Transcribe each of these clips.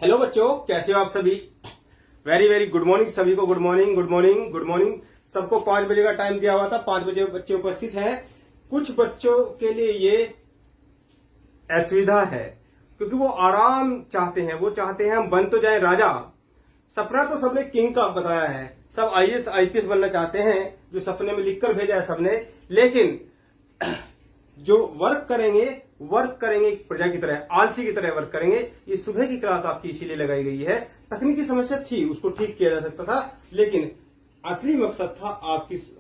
Hello बच्चों, कैसे हो आप सभी। वेरी वेरी गुड मॉर्निंग सभी को। Good morning good morning good morning. सबको 5 बजे का टाइम दिया हुआ था। 5 बजे बच्चे उपस्थित हैं। कुछ बच्चों के लिए ये असुविधा है क्योंकि वो आराम चाहते हैं। वो चाहते हैं हम बन तो जाए राजा। सपना तो सबने किंग का बताया है। सब आईएएस आईपीएस बनना चाहते हैं, जो सपने में लिखकर भेजा है सबने। लेकिन जो वर्क करेंगे प्रजा की तरह, आलसी की तरह वर्क करेंगे। ये सुबह की क्लास आपकी इसीलिए लगाई गई है। तकनीकी समस्या थी, उसको ठीक किया जा सकता था, लेकिन असली मकसद था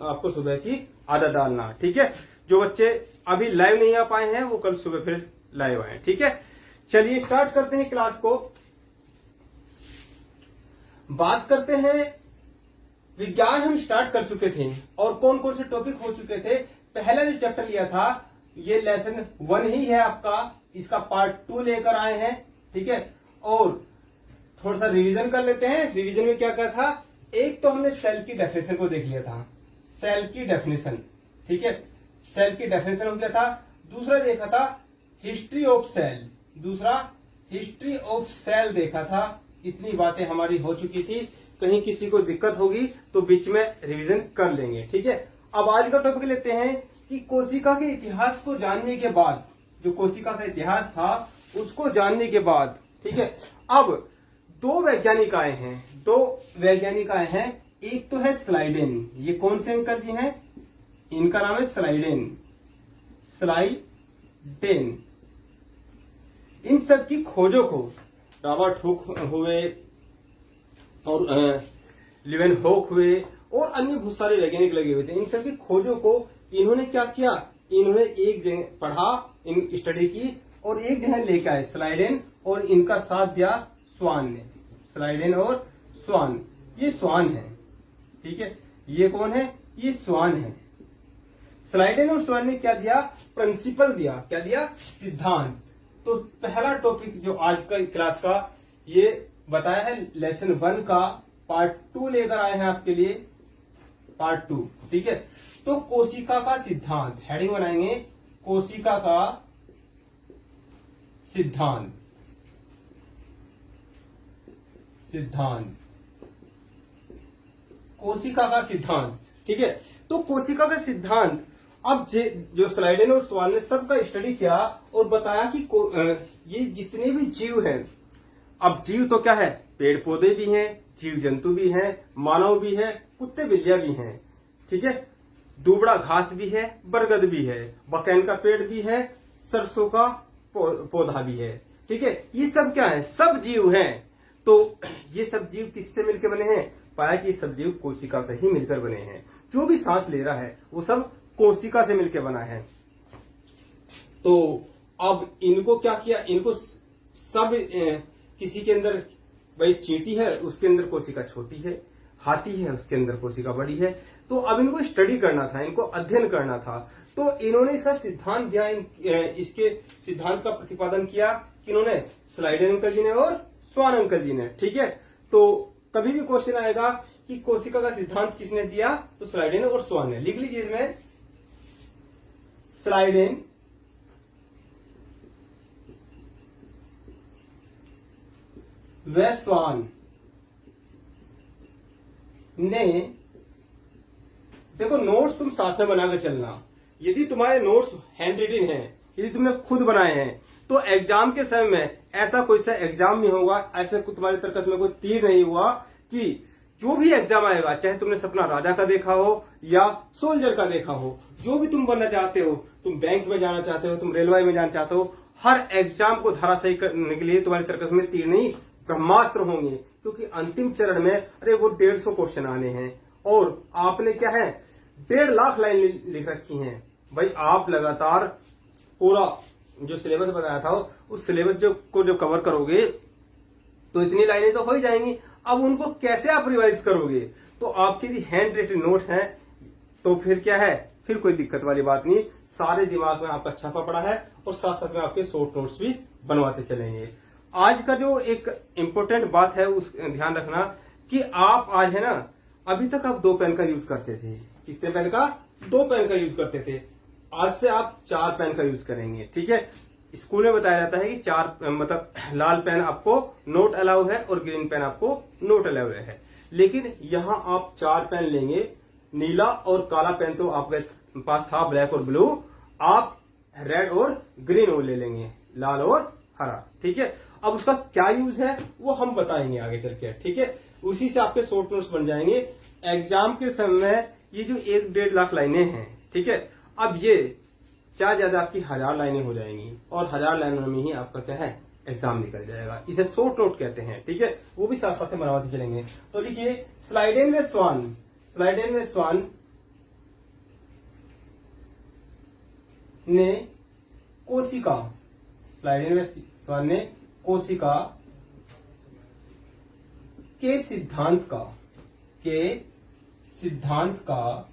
आपको सुबह की आदत डालना। ठीक है, जो बच्चे अभी लाइव नहीं आ पाए हैं वो कल सुबह फिर लाइव आए। ठीक है, चलिए स्टार्ट करते हैं क्लास को। बात करते हैं, विज्ञान हम स्टार्ट कर चुके थे और कौन कौन से टॉपिक हो चुके थे। पहला जो चैप्टर लिया था ये लेसन 1 ही है आपका। इसका पार्ट 2 लेकर आए हैं। ठीक है, और थोड़ा सा रिवीजन कर लेते हैं। रिवीजन में क्या क्या था। एक तो हमने सेल की डेफिनेशन को देख लिया था, सेल की डेफिनेशन। ठीक है, सेल की डेफिनेशन हो गया था। दूसरा देखा था हिस्ट्री ऑफ सेल, दूसरा हिस्ट्री ऑफ सेल देखा था। इतनी बातें हमारी हो चुकी थी। कहीं किसी को दिक्कत होगी तो बीच में रिवीजन कर लेंगे। ठीक है, अब आज का टॉपिक लेते हैं कि कोशिका के इतिहास को जानने के बाद, जो कोशिका का इतिहास था उसको जानने के बाद, ठीक है, अब दो वैज्ञानिक आए हैं। एक तो है स्लाइडेन। ये कौन से अंकल जी हैं? इनका नाम है स्लाइडेन। इन सब की खोजों को रॉबर्ट हुक हुए और लिवेनहोक हुए और अन्य बहुत सारे वैज्ञानिक लगे हुए थे। इन सब की खोजों को इन्होंने क्या किया, इन्होंने एक जगह पढ़ा, इन स्टडी की और एक जगह लेकर आए स्लाइडेन, और इनका साथ दिया स्वान ने। स्लाइडेन और स्वान, ये स्वान है। ठीक है, ये कौन है? ये स्वान है। स्लाइडेन और स्वान ने क्या दिया? प्रिंसिपल दिया। क्या दिया? सिद्धांत। तो पहला टॉपिक जो आज का क्लास का ये बताया है, लेसन 1 का पार्ट 2 लेकर आए हैं आपके लिए, पार्ट 2। ठीक है, तो कोशिका का सिद्धांत, हेडिंग बनाएंगे कोशिका का सिद्धांत। कोशिका का सिद्धांत। ठीक है, तो कोशिका का सिद्धांत अब जो स्लाइडेन और स्वान ने सबका स्टडी किया और बताया कि ये जितने भी जीव हैं, अब जीव तो क्या है, पेड़ पौधे भी हैं, जीव जंतु भी हैं, मानव भी है, कुत्ते बिल्लियां भी हैं। ठीक है, दुबड़ा घास भी है, बरगद भी है, बकैन का पेड़ भी है, सरसों का पौधा भी है। ठीक है, ये सब क्या है? सब जीव हैं। तो ये सब जीव किससे मिलकर बने हैं? पाया कि सब जीव कोशिका से ही मिलकर बने हैं। जो भी सांस ले रहा है वो सब कोशिका से मिलकर बना है। तो अब इनको क्या किया, इनको सब किसी के अंदर, भाई चींटी है उसके अंदर कोशिका छोटी है, हाथी है उसके अंदर कोशिका बड़ी है। तो अब इनको स्टडी करना था, इनको अध्ययन करना था। तो इन्होंने इसका सिद्धांत दिया, इसके सिद्धांत का प्रतिपादन किया किन्होंने? स्लाइडेन अंकल जी ने और स्वान अंकल जी ने। ठीक है, तो कभी भी क्वेश्चन आएगा कि कोशिका का सिद्धांत किसने दिया, तो स्लाइडेन और स्वान ने। लिख लीजिए इसमें, स्लाइडेन व स्वान ने। देखो, नोट्स तुम साथ में बनाकर चलना। यदि तुम्हारे नोट्स हैंड रिटन हैं, यदि तुमने खुद बनाए हैं, तो एग्जाम के समय में ऐसा कोई सा एग्जाम नहीं होगा, ऐसे तुम्हारे तर्कस में कोई तीर नहीं हुआ कि जो भी एग्जाम आएगा, चाहे तुमने सपना राजा का देखा हो या सोल्जर का देखा हो, जो भी तुम बनना चाहते हो, तुम बैंक में जाना चाहते हो, तुम रेलवे में जाना चाहते हो, हर एग्जाम को धराशायी करने के लिए तुम्हारे तर्कस में तीर नहीं ब्रह्मास्त्र होंगे। क्योंकि अंतिम चरण में अरे वो 150 क्वेश्चन आने हैं और आपने क्या है 1.5 लाख लाइन लिख रखी हैं। भाई आप लगातार पूरा जो सिलेबस बताया था उस सिलेबस को कवर करोगे तो इतनी लाइनें तो हो ही जाएंगी। अब उनको कैसे आप रिवाइज करोगे? तो आपके यदि हैंड रिटन नोट्स हैं तो फिर क्या है, फिर कोई दिक्कत वाली बात नहीं। सारे दिमाग में आपका छापा पड़ा है और साथ साथ में आपके शॉर्ट नोट्स भी बनवाते चलेंगे। आज का जो एक इम्पोर्टेंट बात है उस ध्यान रखना कि आप आज है ना, अभी तक आप 2 पेन का यूज करते थे। कितने पेन का? 2 पेन का यूज करते थे। आज से आप 4 पेन का यूज करेंगे। ठीक है, स्कूल में बताया जाता है कि चार मतलब लाल पेन आपको नोट अलाउ है और ग्रीन पेन आपको नोट अलाउ है, लेकिन यहां आप चार पेन लेंगे। नीला और काला पेन तो आपके पास था, ब्लैक और ब्लू, आप रेड और ग्रीन वो ले लेंगे, लाल और हरा। ठीक है, अब उसका क्या यूज है वो हम बताएंगे आगे चल के। ठीक है, उसी से आपके शॉर्ट नोट्स बन जाएंगे एग्जाम के समय। ये जो 1-1.5 लाख लाइनें हैं, ठीक है, अब ये क्या ज्यादा आपकी 1000 लाइनें हो जाएंगी और 1000 लाइनों में ही आपका क्या है एग्जाम निकल जाएगा। इसे शॉर्ट नोट कहते हैं। ठीक है, वो भी साथ साथ में बनवाते चलेंगे। तो लिखिए, स्लाइडेन में स्वान, स्लाइडेन में स्वान ने कोशिका, स्लाइडेन में स्वान ने कोशिका के सिद्धांत का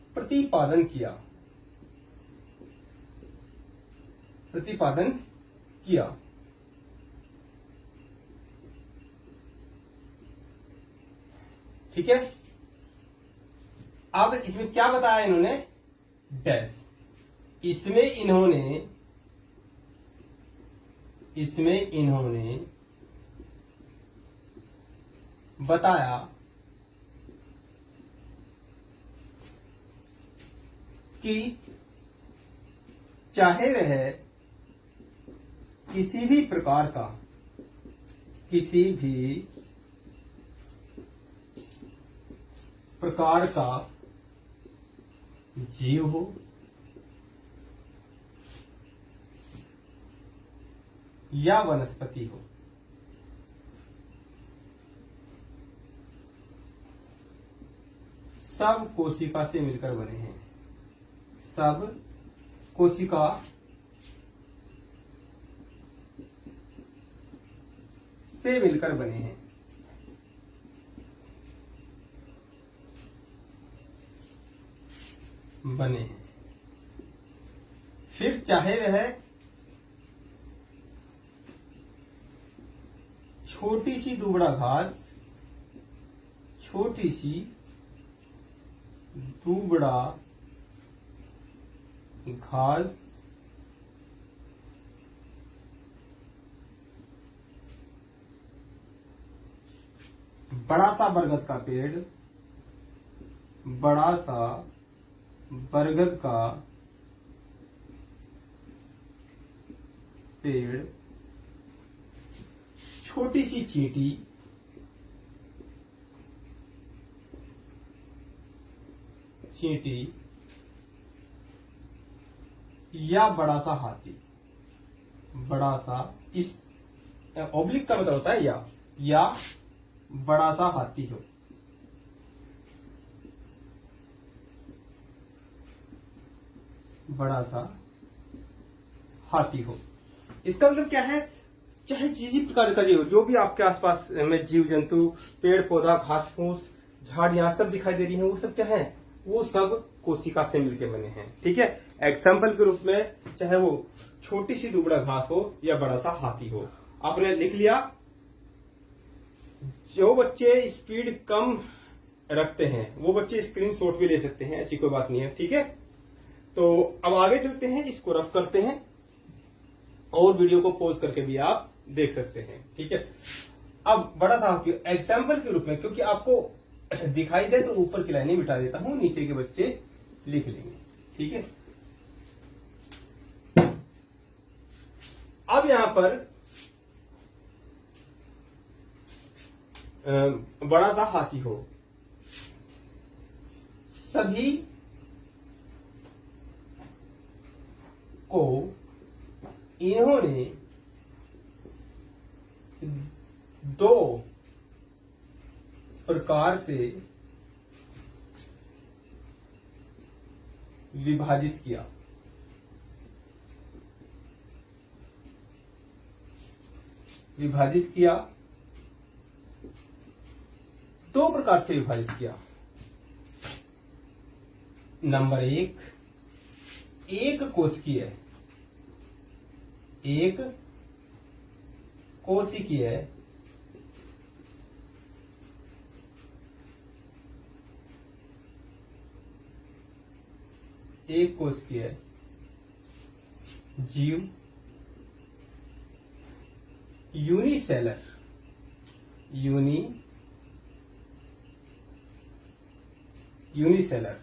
प्रतिपादन किया। ठीक है, अब इसमें क्या बताया इन्होंने, डैश, इसमें इन्होंने बताया कि चाहे वह किसी भी प्रकार का जीव हो या वनस्पति हो, सब कोशिका से मिलकर बने हैं। सब कोशिका से मिलकर बने हैं। फिर चाहे वह छोटी सी दुबड़ा घास बड़ा सा बरगद का पेड़, छोटी सी चींटी या बड़ा सा हाथी, इस ऑब्लिक का मतलब होता है या बड़ा सा हाथी हो। इसका मतलब क्या है, चाहे किसी प्रकार का जीव, जो भी आपके आसपास में जीव जंतु, पेड़ पौधा, घास फूस, झाड़ियां सब दिखाई दे रही हैं, वो सब क्या है, वो सब कोशिका से मिलकर बने हैं। ठीक है, एग्जाम्पल के रूप में चाहे वो छोटी सी दुबड़ा घास हो या बड़ा सा हाथी हो। आपने लिख लिया। जो बच्चे स्पीड कम रखते हैं वो बच्चे स्क्रीनशॉट भी ले सकते हैं, ऐसी कोई बात नहीं है। ठीक है, तो अब आगे चलते हैं, इसको रफ करते हैं और वीडियो को पॉज करके भी आप देख सकते हैं। ठीक है, अब बड़ा सा एग्जाम्पल के रूप में, क्योंकि आपको दिखाई दे तो ऊपर की लाइनें मिटा देता हूं, नीचे के बच्चे लिख लेंगे। ठीक है, अब यहां पर बड़ा सा हाथी हो, सभी को इन्होंने 2 प्रकार से विभाजित किया। दो प्रकार से विभाजित किया। नंबर 1, एक कोशिकीय जीव unicellular, unicellular.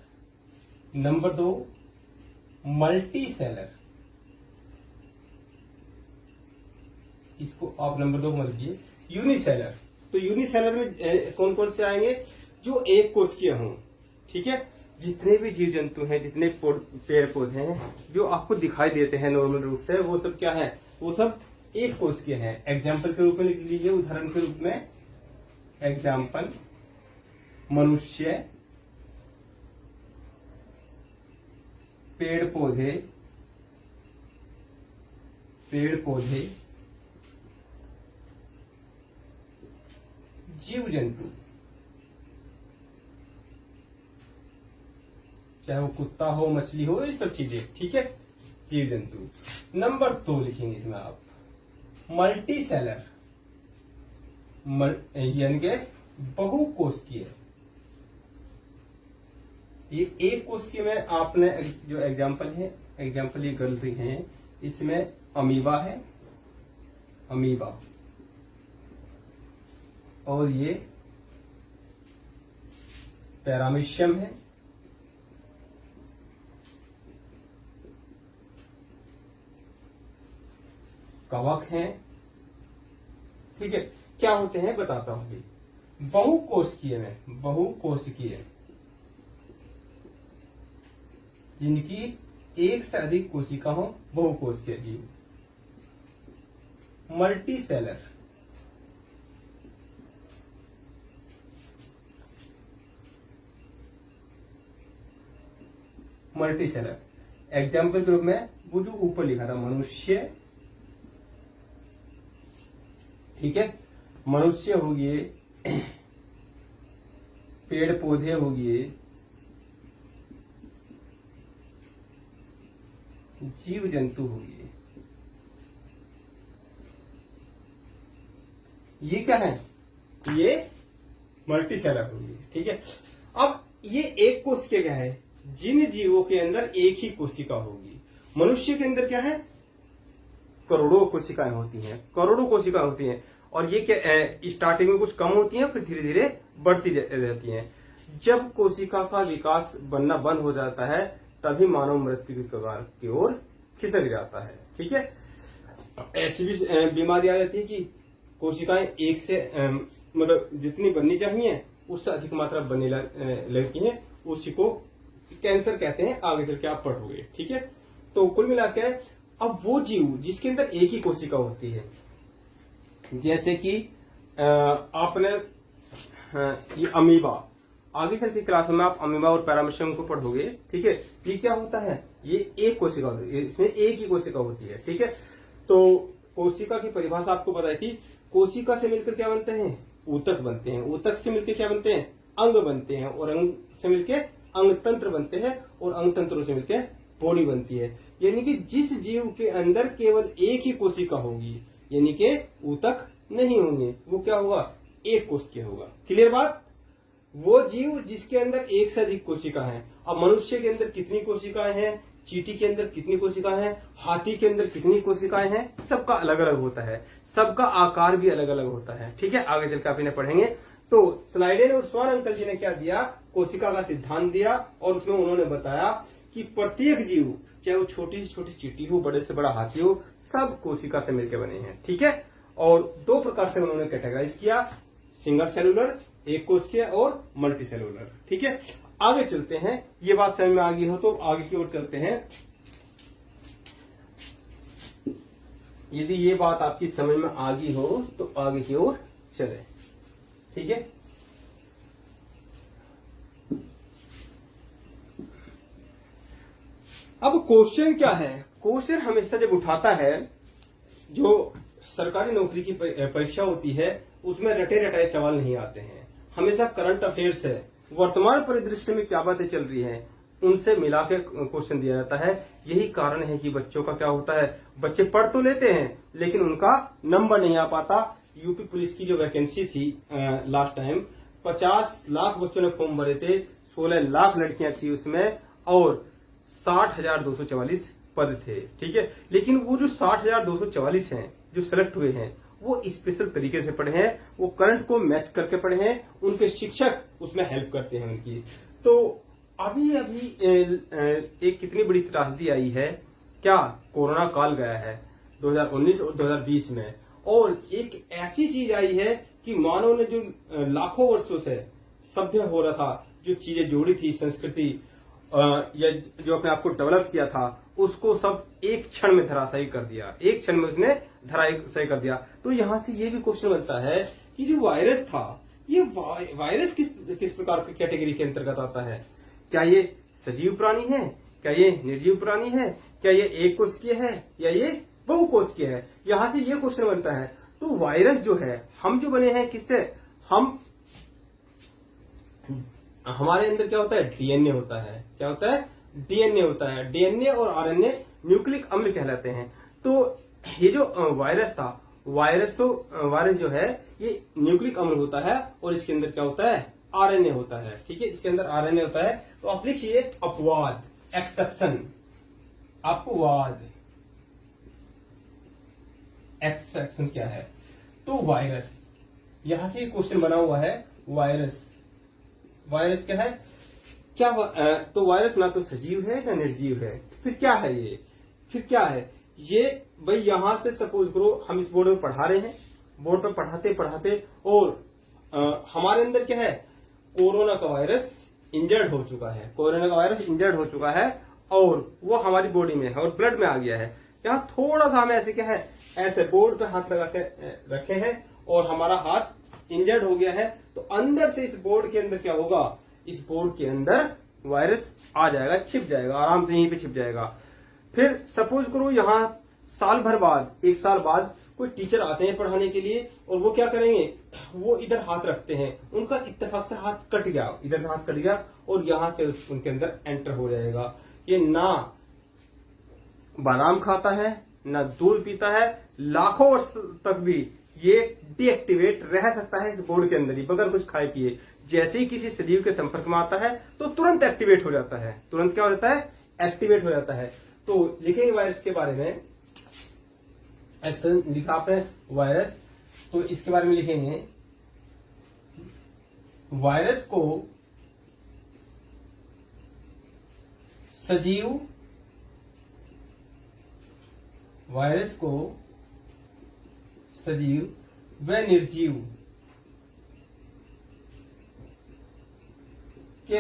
Number 2 multi cellular, इसको आप नंबर 2 मत लीजिए। यूनिसेलर, तो यूनिसेलर में कौन कौन से आएंगे? जो एक कोशिकीय हों, ठीक है। जितने भी जीव जंतु हैं, जितने पेड़ पौधे हैं जो आपको दिखाई देते हैं नॉर्मल रूप से, वो सब क्या है? वो सब एक कोशिकीय हैं। एग्जाम्पल के रूप में लिख लीजिए, उदाहरण के रूप में एग्जाम्पल मनुष्य, पेड़ पौधे, जीव जंतु, चाहे वो कुत्ता हो, मछली हो, ये सब चीजें, ठीक है, जीव जंतु। नंबर 2 लिखेंगे इसमें आप मल्टी सेलर, यानी कि बहुकोशिकीय। ये एक कोशिकीय में आपने जो एग्जाम्पल है, एग्जाम्पल ये गलत है, इसमें अमीबा है, अमीबा, और ये पैरामीशियम है, कवक हैं, ठीक है। क्या होते हैं बताता हूं भी। बहुकोशिकीय में, बहुकोशिकीय जिनकी एक से अधिक कोशिका हो, बहुकोशिकीय जीव। Multi cellular, multi cellular. Example के रूप में वो जो ऊपर लिखा था मनुष्य, ठीक है, मनुष्य हो गए, पेड़ पौधे हो गए, जीव जंतु हो गए, ये क्या है? ये मल्टी सेलर हो गए, ठीक है। अब ये एक कोशिका क्या है? जिन जीवों के अंदर एक ही कोशिका होगी। मनुष्य के अंदर क्या है? करोड़ों कोशिकाएं होती हैं, करोड़ों कोशिकाएं होती हैं, और ये क्या स्टार्टिंग में कुछ कम होती हैं, फिर धीरे धीरे बढ़ती रहती हैं। जब कोशिका का विकास बनना बंद हो जाता है, तभी मानव मृत्यु की कगार की ओर खिसक जाता है, ठीक है। ऐसी भी बीमारी आ जाती है कि कोशिकाएं एक से मतलब जितनी बननी चाहिए उससे अधिक मात्रा बनने लगती हैं, उसी को कैंसर कहते हैं, आगे चल के आप पढ़ोगे, ठीक है। तो कुल मिलाकर अब वो जीव जिसके अंदर एक ही कोशिका होती है, जैसे कि आपने ये अमीबा, आगे चल के क्लास में आप अमीबा और पैरामीशियम को पढ़ोगे, ठीक है। ये क्या होता है? ये एक कोशिका होती है, इसमें एक ही कोशिका होती है, ठीक है। तो कोशिका की परिभाषा आपको बताई थी। कोशिका से मिलकर क्या बनते हैं? ऊतक बनते हैं, ऊतक से मिलकर क्या बनते हैं? अंग बनते हैं, और अंग से मिलकर अंग तंत्र बनते हैं, और अंग तंत्रों से मिलकर बॉडी बनती है। यानी कि जिस जीव के अंदर केवल एक ही कोशिका होगी, यानी कि ऊतक नहीं होंगे, वो क्या होगा? एक कोशिकीय होगा। क्लियर बात? वो जीव जिसके अंदर एक से अधिक कोशिका है। अब मनुष्य के अंदर कितनी कोशिकाएं हैं, चींटी के अंदर कितनी कोशिकाएं हैं, हाथी के अंदर कितनी कोशिकाएं हैं, सबका अलग अलग होता है, सबका आकार भी अलग अलग होता है, ठीक है। आगे चलकर आप इन्हें पढ़ेंगे। तो स्लाइडेन और स्वान अंकल जी ने क्या दिया? कोशिका का सिद्धांत दिया, और उसमें उन्होंने बताया कि प्रत्येक जीव, चाहे वो छोटी से छोटी चींटी हो, बड़े से बड़ा हाथी हो, सब कोशिका से मिलकर बने हैं, ठीक है। और दो प्रकार से उन्होंने कैटेगराइज किया, सिंगल सेलुलर, एक कोशिकीय, और मल्टी सेलुलर, ठीक है। आगे चलते हैं, ये बात समझ में आ गई हो तो आगे की ओर चलते हैं। यदि ये बात आपकी समझ में आ गई हो तो आगे की ओर चले, ठीक है। अब क्वेश्चन क्या है? क्वेश्चन हमेशा जब उठाता है, जो सरकारी नौकरी की परीक्षा होती है, उसमें रटे रटाए सवाल नहीं आते हैं, हमेशा करंट अफेयर्स है, वर्तमान परिदृश्य में क्या बातें चल रही हैं, उनसे मिला के क्वेश्चन दिया जाता है। यही कारण है कि बच्चों का क्या होता है, बच्चे पढ़ तो लेते हैं लेकिन उनका नंबर नहीं आ पाता। यूपी पुलिस की जो वैकेंसी थी लास्ट टाइम, 50 लाख बच्चों ने फॉर्म भरे थे, 16 लाख लड़कियां थी उसमें, और 60,244 पद थे, ठीक है। लेकिन वो जो 60,244 हैं जो सिलेक्ट हुए हैं वो स्पेशल तरीके से पढ़े हैं, वो करंट को मैच करके पढ़े हैं, उनके शिक्षक उसमें हेल्प करते हैं उनकी। तो अभी एक कितनी बड़ी त्रासदी आई है, क्या कोरोना काल गया है 2019 और 2020 में, और एक ऐसी चीज आई है कि मानव ने जो लाखों वर्षों से सभ्य हो रहा था, जो चीजें जोड़ी थी संस्कृति या जो अपने आप को डेवलप किया था, उसको सब एक क्षण में धराशायी कर दिया, एक क्षण में उसने धराशायी कर दिया। तो यहाँ से ये भी क्वेश्चन बनता है कि जो वायरस था, ये वायरस किस प्रकार की कैटेगरी के अंतर्गत आता है? क्या ये सजीव प्राणी है, क्या ये निर्जीव प्राणी है, क्या ये एक कोशिकीय है या ये बहुकोशिकीय है? यहाँ से ये क्वेश्चन बनता है। तो वायरस जो है, हम जो बने हैं किससे, हमारे अंदर क्या होता है, डीएनए होता है। क्या होता है? डीएनए होता है। डीएनए और आरएनए न्यूक्लिक अम्ल कहलाते हैं। तो ये जो वायरस था, वायरस जो है ये न्यूक्लिक अम्ल होता है और इसके अंदर क्या होता है, आरएनए होता है, ठीक है, इसके अंदर आरएनए होता है। तो आप लिखिए अपवाद, एक्सेप्शन, अपवाद, एक्सेप्शन क्या है? तो वायरस, यहां से क्वेश्चन बना हुआ है, वायरस क्या है, क्या तो वायरस ना तो सजीव है ना निर्जीव है, फिर क्या है ये, फिर क्या है ये भाई? यहां से सपोज करो हम इस बोर्ड में पढ़ा रहे हैं, बोर्ड में पढ़ाते पढ़ाते और हमारे अंदर क्या है, कोरोना का वायरस इंजर्ड हो चुका है, कोरोना का वायरस इंजर्ड हो चुका है और वो हमारी बॉडी में है और ब्लड में आ गया है। यहाँ थोड़ा सा हमें ऐसे क्या है, ऐसे बोर्ड पे हाथ लगा के रखे हैं और हमारा हाथ इंजर्ड हो गया है, तो अंदर से इस बोर्ड के अंदर क्या होगा, इस बोर्ड के अंदर वायरस आ जाएगा, छिप जाएगा, आराम से यहीं पे छिप जाएगा। फिर सपोज करो यहाँ साल भर बाद, एक साल बाद कोई टीचर आते हैं पढ़ाने के लिए और वो क्या करेंगे, वो इधर हाथ रखते हैं, उनका इत्तेफाक से हाथ कट गया, इधर से हाथ कट गया और यहां से उनके अंदर एंटर हो जाएगा। ये ना बादाम खाता है ना दूध पीता है, लाखों वर्ष तक भी ये डीएक्टिवेट रह सकता है इस बोर्ड के अंदर ही बगैर कुछ खाए पिए। जैसे ही किसी सजीव के संपर्क में आता है तो तुरंत एक्टिवेट हो जाता है, तुरंत क्या हो जाता है, एक्टिवेट हो जाता है। तो लिखेंगे वायरस के बारे में, एक्शन लिखा आपने वायरस, तो इसके बारे में लिखेंगे वायरस को सजीव, वायरस को सजीव व निर्जीव के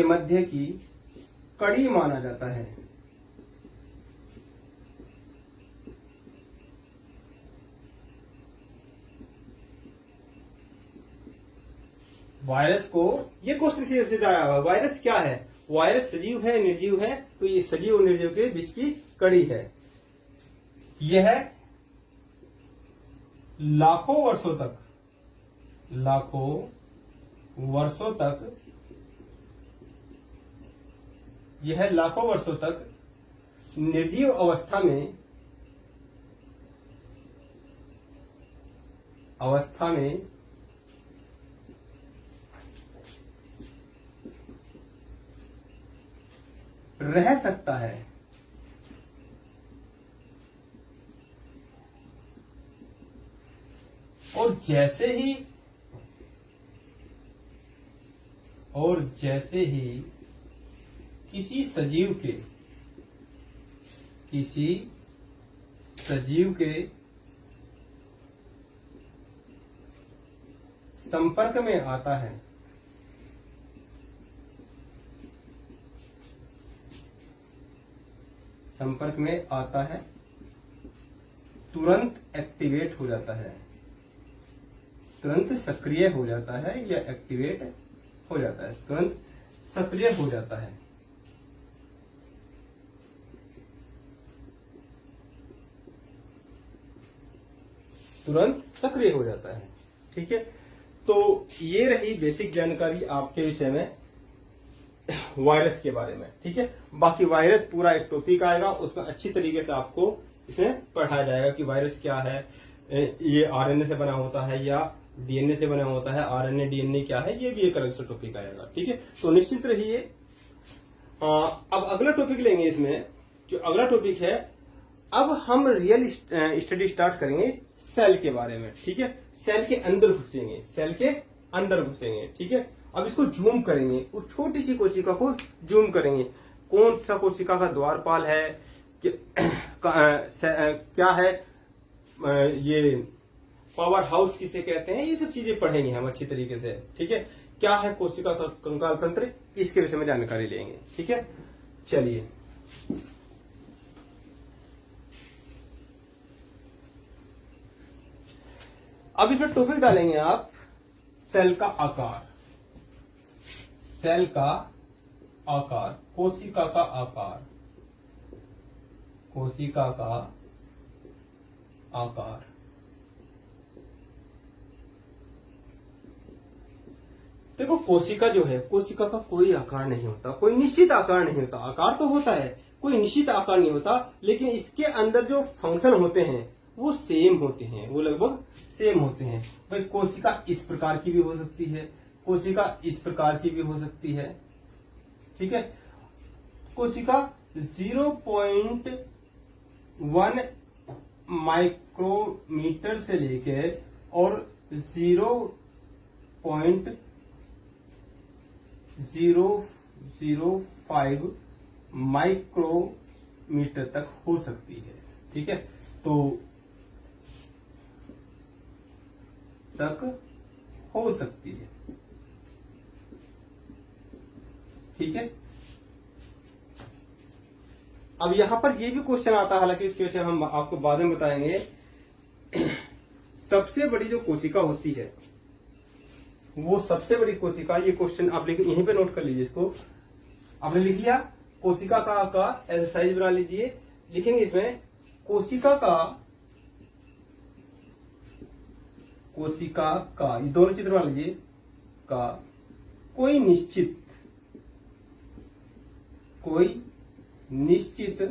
मध्य की कड़ी माना जाता है। वायरस को, ये क्वेश्चन सीधा आया हुआ, वायरस क्या है, वायरस सजीव है निर्जीव है, तो ये सजीव और निर्जीव के बीच की कड़ी है। यह लाखों वर्षों तक निर्जीव अवस्था में रह सकता है। और जैसे ही किसी सजीव के संपर्क में आता है, तुरंत एक्टिवेट हो जाता है, तुरंत सक्रिय हो जाता है या एक्टिवेट हो जाता है, तुरंत सक्रिय हो जाता है। तुरंत सक्रिय हो जाता है, ठीक है। तो ये रही बेसिक जानकारी आपके विषय में वायरस के बारे में, ठीक है। बाकी वायरस पूरा एक टॉपिक आएगा, उसमें अच्छी तरीके से आपको इसमें पढ़ाया जाएगा कि वायरस क्या है, ये आरएनए से बना होता है या डीएनए से बना होता है, आरएनए डीएनए क्या है, ये भी एक अलग से टॉपिक आएगा, ठीक है। तो निश्चित रहिए अब अगला टॉपिक लेंगे इसमें, जो अगला टॉपिक है, अब हम रियल स्टडी स्टार्ट करेंगे सेल के बारे में। ठीक है, सेल के अंदर घुसेंगे, सेल के अंदर घुसेंगे। ठीक है, अब इसको जूम करेंगे, उस छोटी सी कोशिका को जूम करेंगे, कौन सा कोशिका का द्वारपाल है, क्या है, ये पावर हाउस किसे कहते हैं, ये सब चीजें पढ़ेंगे हम अच्छी तरीके से। ठीक है, क्या है कोशिका कंकाल तंत्र, इसके विषय में जानकारी लेंगे। ठीक है, चलिए अब इसमें टॉपिक डालेंगे आप, सेल का आकार, सेल का आकार, कोशिका का आकार, कोशिका का आकार। देखो कोशिका जो है, कोशिका का कोई आकार नहीं होता, कोई निश्चित आकार नहीं होता। आकार तो होता है, कोई निश्चित आकार नहीं होता, लेकिन इसके अंदर जो फंक्शन होते हैं वो सेम होते हैं, वो लगभग सेम होते हैं। भाई कोशिका इस प्रकार की भी हो सकती है, कोशिका इस प्रकार की भी हो सकती है। ठीक है, कोशिका 0.1 माइक्रोमीटर से लेके और 0.005 माइक्रोमीटर तक हो सकती है। ठीक है, तो तक हो सकती है। ठीक है, अब यहां पर ये भी क्वेश्चन आता है, हालांकि इसके वजह हम आपको बाद में बताएंगे। सबसे बड़ी जो कोशिका होती है, वो सबसे बड़ी कोशिका, ये क्वेश्चन आप लिख, यहीं पे नोट कर लीजिए इसको। आपने लिख लिया कोशिका का आकार, एक्सरसाइज बना लीजिए। लिखेंगे इसमें कोशिका का, ये दोनों चित्र बना लीजिए, का कोई निश्चित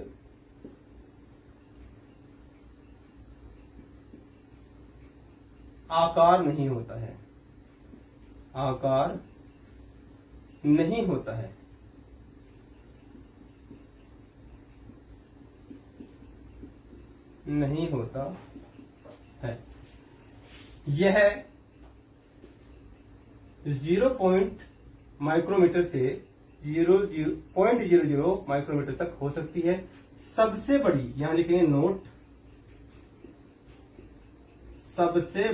आकार नहीं होता है, आकार नहीं होता है। नहीं होता है। यह 0 माइक्रोमीटर से 0.00 माइक्रोमीटर तक हो सकती है। सबसे बड़ी, यहां लिखेंगे नोट, सबसे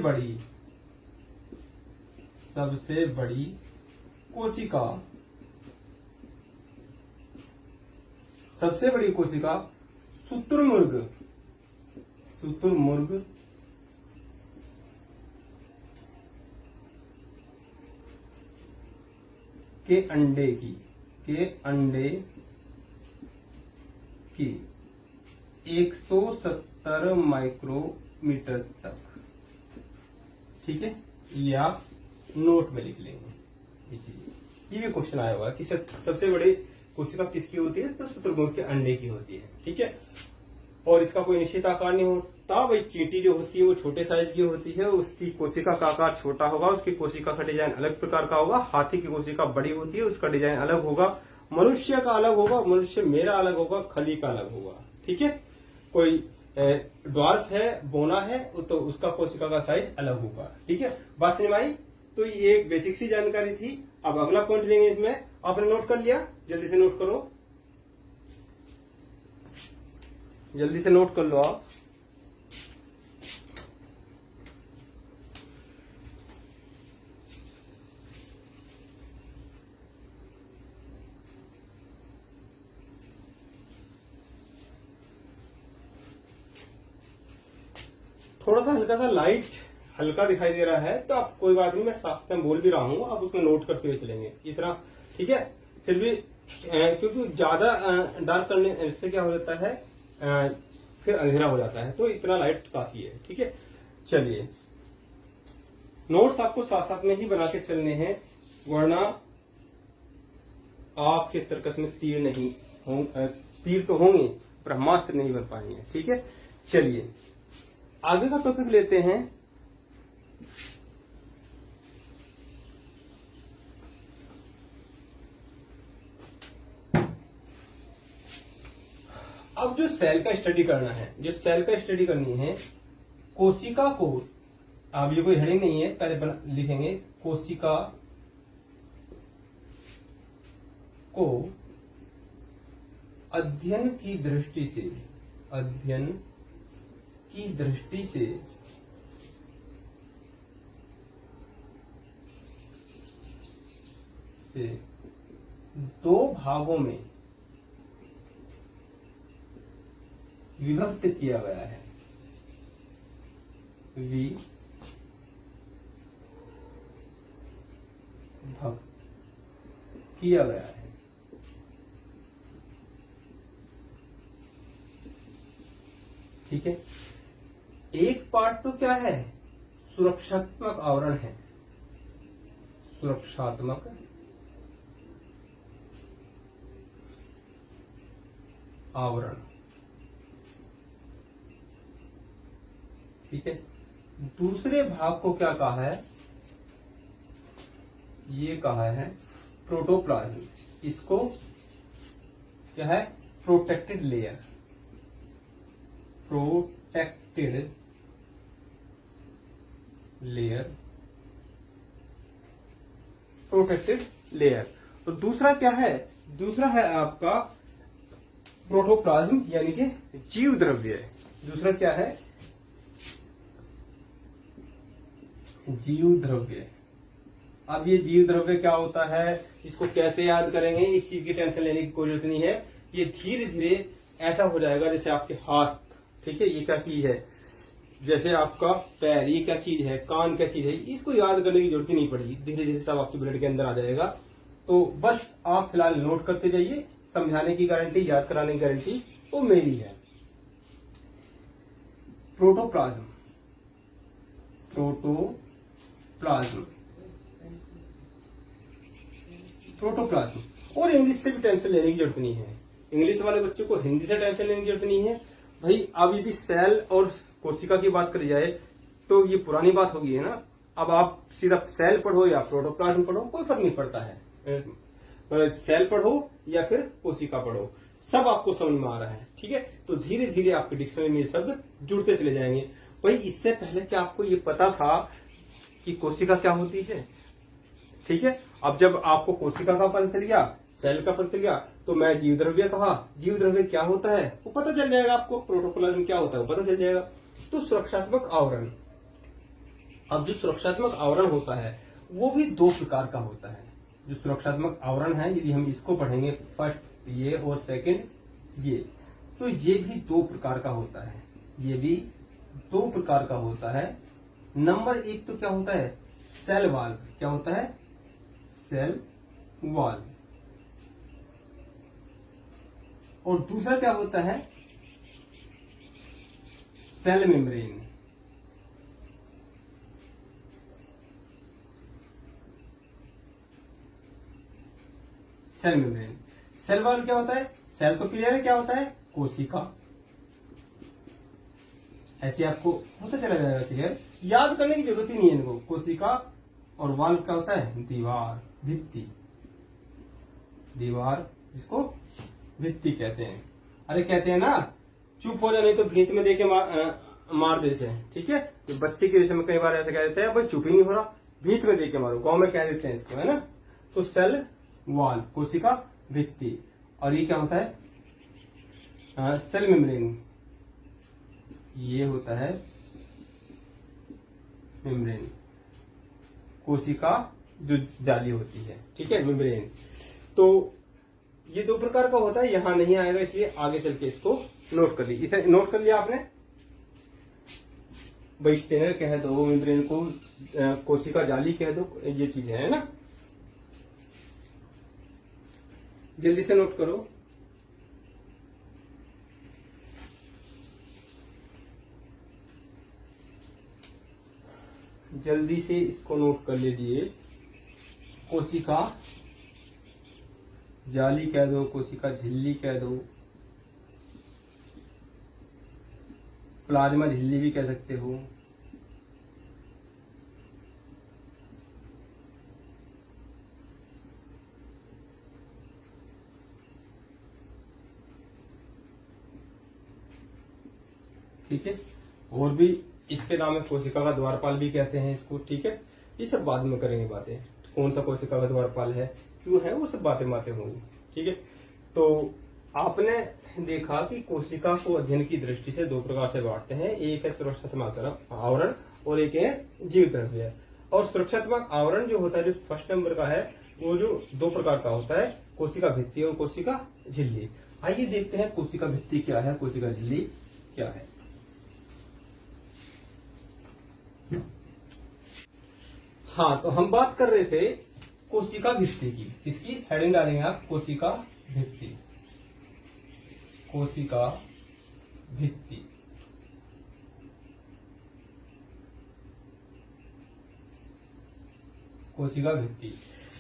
बड़ी कोशिका, सबसे बड़ी कोशिका शुतुरमुर्ग के अंडे की 170 माइक्रोमीटर तक। ठीक है, ये आप नोट में लिख लेंगे। ये भी क्वेश्चन आया हुआ कि सबसे बड़ी कोशिका किसकी होती है, तो शुतुरमुर्ग के अंडे की होती है। ठीक है, और इसका कोई निश्चित आकार नहीं होता। भाई चींटी जो होती है वो छोटे साइज की होती है, उसकी कोशिका का आकार छोटा होगा, उसकी कोशिका का डिजाइन अलग प्रकार का होगा। हाथी की कोशिका बड़ी होती है, उसका डिजाइन अलग होगा। मनुष्य का अलग होगा, मनुष्य मेरा अलग होगा, खली का अलग होगा। ठीक है, कोई ड्वार्फ है, बोना है, तो उसका कोशिका का साइज अलग होगा। ठीक है, बात समझ में आई? तो ये एक बेसिक सी जानकारी थी। अब अगला पॉइंट लेंगे इसमें, आपने नोट कर लिया, जल्दी से नोट करो, जल्दी से नोट कर लो आप। थोड़ा सा हल्का सा लाइट हल्का दिखाई दे रहा है, तो आप कोई बात नहीं, मैं साथ में बोल भी रहा हूं, आप उसमें नोट करते हुए चलेंगे इतना। ठीक है, फिर भी क्योंकि ज्यादा डार्क करने से क्या हो जाता है, फिर अंधेरा हो जाता है, तो इतना लाइट काफी है। ठीक है, चलिए नोट्स आपको साथ साथ में ही बना के चलने हैं, वरना आपके तर्कस में तीर नहीं होंगे, तीर तो होंगे, ब्रह्मास्त्र नहीं बन पाएंगे। ठीक है, चलिए आगे का टॉपिक लेते हैं। अब जो सेल का स्टडी करना है, जो सेल का स्टडी करनी है, कोशिका को, अब ये कोई हेडिंग नहीं है, पहले लिखेंगे कोशिका को अध्ययन की दृष्टि से, अध्ययन की दृष्टि से दो भागों में विभक्त किया गया है। विभक्त किया गया है। ठीक है, एक पार्ट तो क्या है, सुरक्षात्मक आवरण है, सुरक्षात्मक आवरण। ठीक है, दूसरे भाग को क्या कहा है, ये कहा है प्रोटोप्लाज्म। इसको क्या है, protected layer, protected layer, protected layer. तो दूसरा क्या है, दूसरा है आपका प्रोटोप्लाज्म यानी कि जीव द्रव्य। दूसरा क्या है, जीव द्रव्य। अब ये जीव द्रव्य क्या होता है, इसको कैसे याद करेंगे, इस चीज की टेंशन लेने की कोई जरूरत नहीं है। ये धीरे धीरे ऐसा हो जाएगा जैसे आपके हाथ, ठीक है, ये क्या चीज है, जैसे आपका पैर, ये क्या चीज है, कान क्या चीज है, इसको याद करने की जरूरत ही नहीं पड़ेगी, धीरे धीरे सब आपके ब्लड के अंदर आ जाएगा। तो बस आप फिलहाल नोट करते जाइए, समझाने की गारंटी, याद कराने की गारंटी वो मेरी है। Protoplasm, protoplasm, protoplasm. और इंग्लिश से भी टेंशन लेने की जरूरत नहीं है, इंग्लिश वाले बच्चों को हिंदी से टेंशन लेने की जरूरत नहीं है भाई। अब यदि सेल और कोशिका की बात करी जाए तो ये पुरानी बात होगी है ना। अब आप सिर्फ सेल पढ़ो या प्रोटोप्लाज्म पढ़ो, कोई फर्क नहीं पड़ता है, सेल पढ़ो या फिर कोशिका पढ़ो, सब आपको समझ में आ रहा है। ठीक है, तो धीरे धीरे आपके डिक्शनरी में शब्द जुड़ते चले जाएंगे। भाई इससे पहले क्या आपको ये पता था कि कोशिका क्या होती है? ठीक है, अब जब आपको कोशिका का पता चल गया, सेल का पता चल गया, तो मैं जीव द्रव्य कहा, जीव द्रव्य क्या होता है वो पता चल जाएगा आपको, प्रोटोप्लाज्म क्या होता है वो पता चल जाएगा। तो सुरक्षात्मक आवरण, अब जो सुरक्षात्मक आवरण होता है वो भी दो प्रकार का होता है। जो सुरक्षात्मक आवरण है, यदि हम इसको पढ़ेंगे, फर्स्ट ये और सेकंड ये, तो ये भी दो प्रकार का होता है, ये भी दो प्रकार का होता है। नंबर एक तो क्या होता है, सेल वाल्व। क्या होता है? Cell valve. और दूसरा क्या होता है, cell membrane. Cell membrane. Cell valve क्या होता है, सेल तो क्लियर है क्या होता है, कोशिका। ऐसे आपको होता चला जाएगा क्लियर, याद करने की जरूरत ही नहीं है इनको। कोशिका और वाल्व क्या होता है, दीवार, भित्ति। दीवार, इसको भित्ति कहते हैं। अरे कहते हैं ना, चुप हो जा नहीं तो भीत में देके मार दे से। ठीक है, तो बच्चे के विषय में कई बार ऐसा कह देते हैं, भाई चुप ही नहीं हो रहा, भीत में देके मारो, गांव में कह देते हैं इसको, है ना। तो सेल वाल्व, कोशिका, भित्ति। और ये क्या होता है, सेल मेम्ब्रेन। ये होता है मेम्ब्रेन, कोशिका जो जाली होती है। ठीक है, मेम्ब्रेन। तो ये दो प्रकार का होता है, यहां नहीं आएगा इसलिए आगे चल के इसको नोट कर ली। इसे नोट कर लिया आपने, भाई स्टेनर कह दो, मेम्ब्रेन को कोशिका जाली कह दो, ये चीजें है ना। जल्दी से नोट करो। जल्दी से इसको नोट कर लीजिए। कोशिका जाली कह दो, कोशिका झिल्ली कह दो, प्लाज्मा झिल्ली भी कह सकते हो। ठीक है। और भी इसके नाम है, कोशिका का द्वारपाल भी कहते हैं इसको, ठीक है। ये सब बाद में करेंगे बातें, कौन सा कोशिका का द्वारपाल है, क्यों है, वो सब बातें होंगी, ठीक है। तो आपने देखा कि कोशिका को अध्ययन की दृष्टि से दो प्रकार से बांटते हैं, एक है सुरक्षात्मक आवरण और एक है जीव द्रव्य। और सुरक्षात्मक आवरण जो होता है, जो फर्स्ट नंबर का है, वो जो दो प्रकार का होता है, कोशिका भित्ति और कोशिका झिल्ली। आइए देखते हैं कोशिका भित्ति क्या है, कोशिका झिल्ली क्या है। हाँ, तो हम बात कर रहे थे कोशिका भित्ति की, किसकी हेडिंग डालेंगे आप, कोशिका भित्ति, कोशिका भित्ति। कोशिका भित्ति,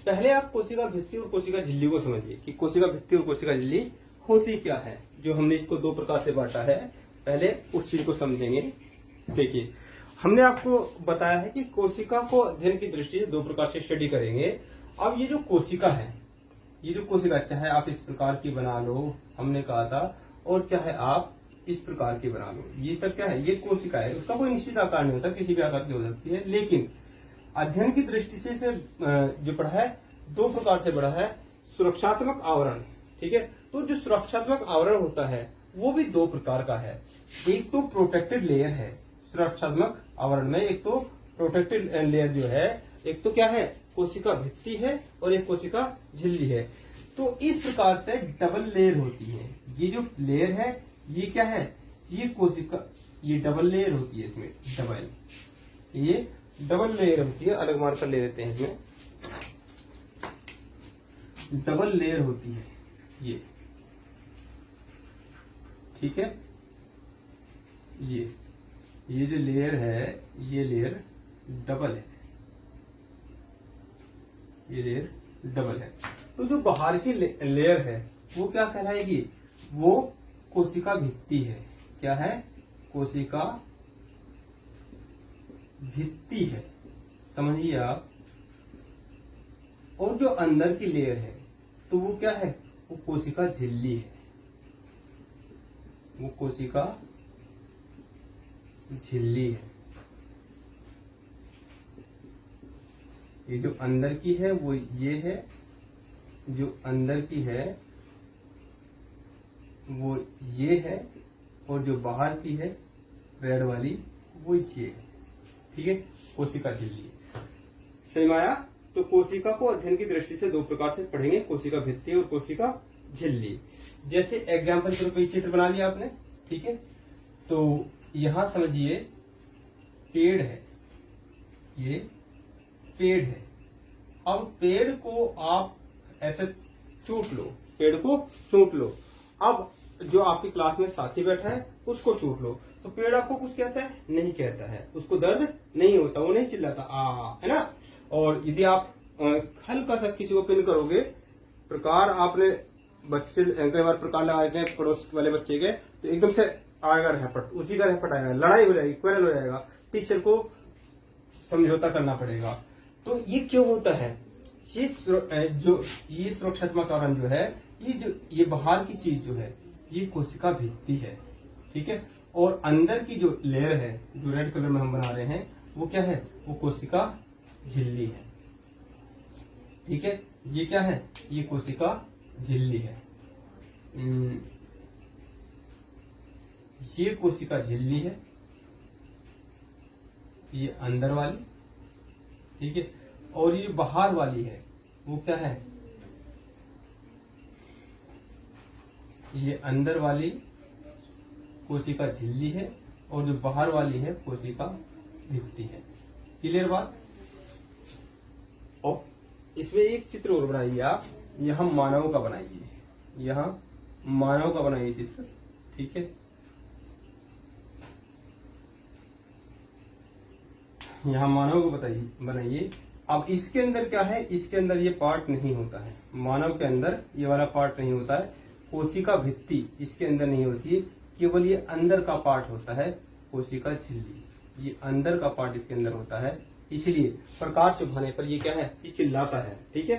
पहले आप कोशिका भित्ति और कोशिका झिल्ली को समझिए कि कोशिका भित्ति और कोशिका झिल्ली होती क्या है। जो हमने इसको दो प्रकार से बांटा है, पहले उस चीज को समझेंगे। देखिए, हमने आपको बताया है कि कोशिका को अध्ययन की दृष्टि से दो प्रकार से स्टडी करेंगे। अब ये जो कोशिका है, ये जो कोशिका, चाहे आप इस प्रकार की बना लो, हमने कहा था, और चाहे आप इस प्रकार की बना लो, ये सब क्या है, ये कोशिका है। उसका कोई निश्चित आकार नहीं होता, किसी भी आकार की हो सकती है। लेकिन अध्ययन की दृष्टि से इसे जो पढ़ा है, दो प्रकार से पढ़ा है, सुरक्षात्मक आवरण, ठीक है। तो जो सुरक्षात्मक आवरण होता है वो भी दो प्रकार का है। एक तो प्रोटेक्टेड लेयर है सुरक्षात्मक आवरण में, एक तो प्रोटेक्टेड लेयर जो है, एक तो क्या है, कोशिका भित्ति है और एक कोशिका झिल्ली है। तो इस प्रकार से डबल लेयर होती है। ये जो लेयर है ये क्या है, ये कोशिका, ये डबल लेयर होती है, इसमें डबल, ये डबल लेयर होती है। अलग मार्कर ले लेते हैं, इसमें डबल लेयर होती है ये, ठीक है। ये जो लेयर है, ये लेयर डबल है, ये लेयर डबल है। तो जो बाहर की लेयर है वो क्या कहलाएगी, वो कोशिका भित्ति है। क्या है, कोशिका भित्ति है, समझिए आप। और जो अंदर की लेयर है तो वो क्या है, वो कोशिका झिल्ली है, वो कोशिका झिल्ली है। ये जो अंदर की है वो ये है, जो अंदर की है वो ये है, और जो बाहर की है रेड वाली वो ये है, ठीक है, कोशिका झिल्ली। समझ में आया। तो कोशिका को अध्ययन की दृष्टि से दो प्रकार से पढ़ेंगे, कोशिका भित्ति और कोशिका झिल्ली। जैसे एग्जाम्पल के रूप में चित्र बना लिया आपने, ठीक है। तो यहां समझिए पेड़ है, ये पेड़ है। अब पेड़ को आप ऐसे चूट लो, पेड़ को चूट लो। अब जो आपकी क्लास में साथी बैठा है उसको चूट लो, तो पेड़ आपको कुछ कहता है, नहीं कहता है, उसको दर्द नहीं होता, वो नहीं चिल्लाता, है ना। और यदि आप हल्का सा किसी को पिन करोगे, प्रकार आपने बच्चे कई बार प्रकार लगाए थे पड़ोस वाले बच्चे के, तो एकदम से आएगा रहपट, उसी का रहपट आएगा, लड़ाई हो जाएगी, क्वेरल हो जाएगा, टीचर को समझौता करना पड़ेगा। तो ये क्यों होता है, ये सुरक्षात्मक आवरण जो है, ये बाहर की चीज जो है ये कोशिका भित्ति है, ठीक है। और अंदर की जो लेयर है, जो रेड कलर में हम बना रहे हैं, वो क्या है, वो कोशिका झिल्ली है, ठीक है। ये क्या है, ये कोशिका झिल्ली है, ये कोशिका झिल्ली है, ये अंदर वाली, ठीक है। और ये बाहर वाली है, वो क्या है, ये अंदर वाली कोशिका झिल्ली है, और जो बाहर वाली है कोशिका भित्ति है। क्लियर बात। और इसमें एक चित्र और बनाइए आप, यहाँ मानव का बनाइए, यहाँ मानव का बनाइए चित्र, ठीक है। यहाँ मानव को बनाइए। अब इसके अंदर क्या है, इसके अंदर ये पार्ट नहीं होता है, मानव के अंदर ये वाला पार्ट नहीं होता है, कोशिका भित्ति इसके अंदर नहीं होती है, केवल ये अंदर का पार्ट होता है, कोशिका झिल्ली, ये अंदर का पार्ट इसके अंदर होता है। इसलिए प्रकाश चुभाने पर ये क्या है, ये चिल्लाता है, ठीक है।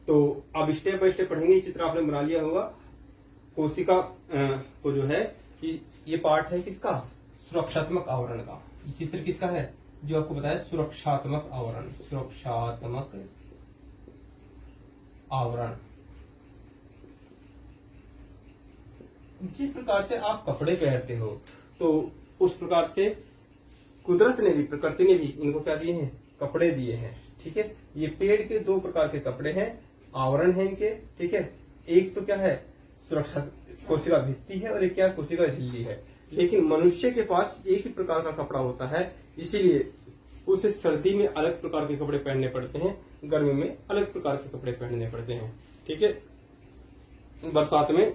तो अब स्टेप बाय स्टेप पढ़ेंगे। चित्र आपने बना लिया होगा। कोशिका को जो है ये पार्ट है किसका, सुरक्षात्मक आवरण का। ये चित्र किसका है? जो आपको बताया सुरक्षात्मक आवरण, सुरक्षात्मक आवरण। जिस प्रकार से आप कपड़े पहनते हो तो उस प्रकार से कुदरत ने भी, प्रकृति ने भी इनको क्या दिए हैं? कपड़े दिए हैं। ठीक है, ये पेड़ के दो प्रकार के कपड़े हैं, आवरण है इनके। ठीक है, एक तो क्या है? सुरक्षा कोशिका भित्ति है और एक क्या? कोशिका झिल्ली है। लेकिन मनुष्य के पास एक ही प्रकार का कपड़ा होता है, इसीलिए उसे सर्दी में अलग प्रकार के कपड़े पहनने पड़ते हैं, गर्मी में अलग प्रकार के कपड़े पहनने पड़ते हैं। ठीक है, बरसात में